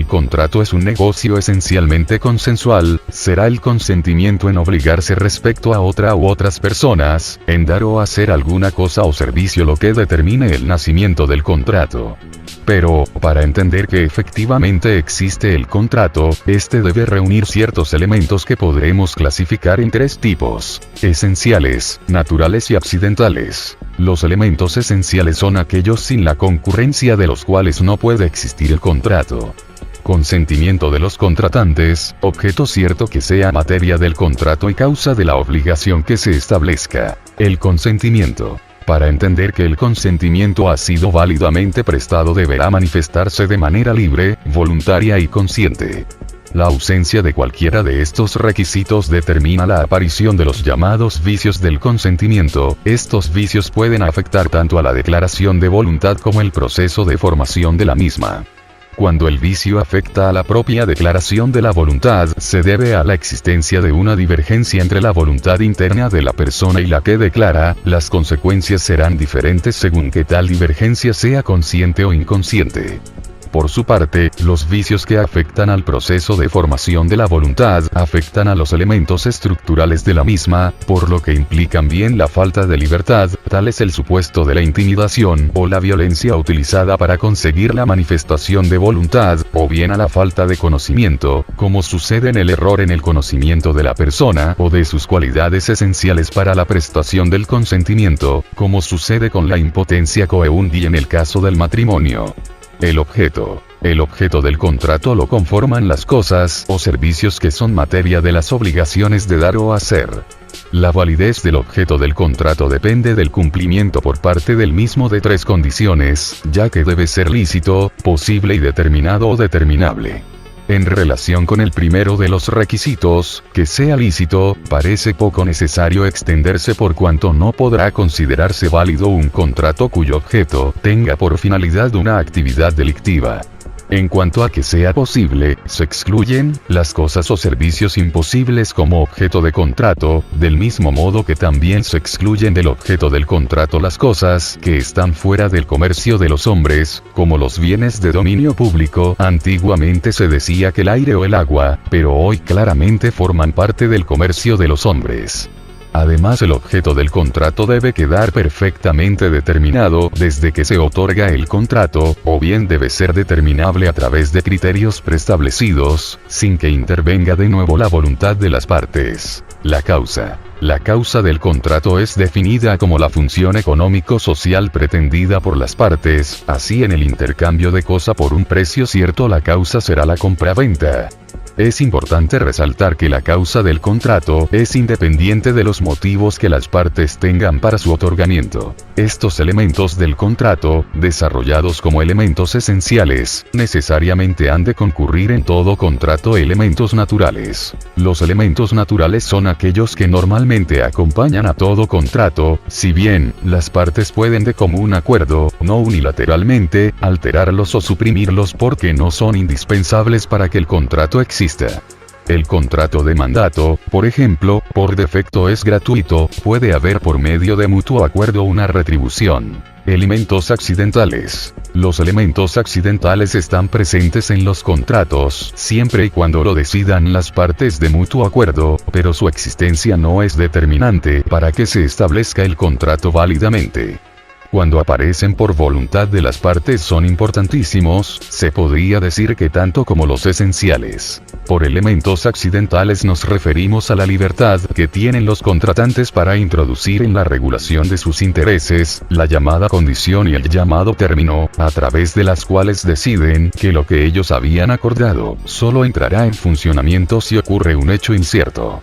contrato es un negocio esencialmente consensual, será el consentimiento en obligarse respecto a otra u otras personas, en dar o hacer alguna cosa o servicio lo que determine el nacimiento del contrato. Pero, para entender que efectivamente existe el contrato, este debe reunir ciertos elementos que podremos clasificar en tres tipos: esenciales, naturales y accidentales. Los elementos esenciales son aquellos sin la concurrencia de los cuales no puede existir el contrato. Consentimiento de los contratantes, objeto cierto que sea materia del contrato y causa de la obligación que se establezca. El consentimiento. Para entender que el consentimiento ha sido válidamente prestado deberá manifestarse de manera libre, voluntaria y consciente. La ausencia de cualquiera de estos requisitos determina la aparición de los llamados vicios del consentimiento. Estos vicios pueden afectar tanto a la declaración de voluntad como el proceso de formación de la misma. Cuando el vicio afecta a la propia declaración de la voluntad, se debe a la existencia de una divergencia entre la voluntad interna de la persona y la que declara. Las consecuencias serán diferentes según que tal divergencia sea consciente o inconsciente. Por su parte, los vicios que afectan al proceso de formación de la voluntad afectan a los elementos estructurales de la misma, por lo que implican bien la falta de libertad, tal es el supuesto de la intimidación o la violencia utilizada para conseguir la manifestación de voluntad, o bien a la falta de conocimiento, como sucede en el error en el conocimiento de la persona o de sus cualidades esenciales para la prestación del consentimiento, como sucede con la impotencia coeúndi en el caso del matrimonio. El objeto. El objeto del contrato lo conforman las cosas o servicios que son materia de las obligaciones de dar o hacer. La validez del objeto del contrato depende del cumplimiento por parte del mismo de tres condiciones, ya que debe ser lícito, posible y determinado o determinable. En relación con el primero de los requisitos, que sea lícito, parece poco necesario extenderse por cuanto no podrá considerarse válido un contrato cuyo objeto tenga por finalidad una actividad delictiva. En cuanto a que sea posible, se excluyen las cosas o servicios imposibles como objeto de contrato, del mismo modo que también se excluyen del objeto del contrato las cosas que están fuera del comercio de los hombres, como los bienes de dominio público. Antiguamente se decía que el aire o el agua, pero hoy claramente forman parte del comercio de los hombres. Además, el objeto del contrato debe quedar perfectamente determinado desde que se otorga el contrato, o bien debe ser determinable a través de criterios preestablecidos, sin que intervenga de nuevo la voluntad de las partes. La causa. La causa del contrato es definida como la función económico-social pretendida por las partes. Así, en el intercambio de cosa por un precio cierto, la causa será la compraventa. Es importante resaltar que la causa del contrato es independiente de los motivos que las partes tengan para su otorgamiento. Estos elementos del contrato, desarrollados como elementos esenciales, necesariamente han de concurrir en todo contrato elementos naturales. Los elementos naturales son aquellos que normalmente acompañan a todo contrato, si bien las partes pueden de común acuerdo, no unilateralmente, alterarlos o suprimirlos porque no son indispensables para que el contrato exista. El contrato de mandato, por ejemplo, por defecto es gratuito, puede haber por medio de mutuo acuerdo una retribución. Elementos accidentales. Los elementos accidentales están presentes en los contratos, siempre y cuando lo decidan las partes de mutuo acuerdo, pero su existencia no es determinante para que se establezca el contrato válidamente. Cuando aparecen por voluntad de las partes son importantísimos, se podría decir que tanto como los esenciales. Por elementos accidentales nos referimos a la libertad que tienen los contratantes para introducir en la regulación de sus intereses, la llamada condición y el llamado término, a través de las cuales deciden que lo que ellos habían acordado, solo entrará en funcionamiento si ocurre un hecho incierto.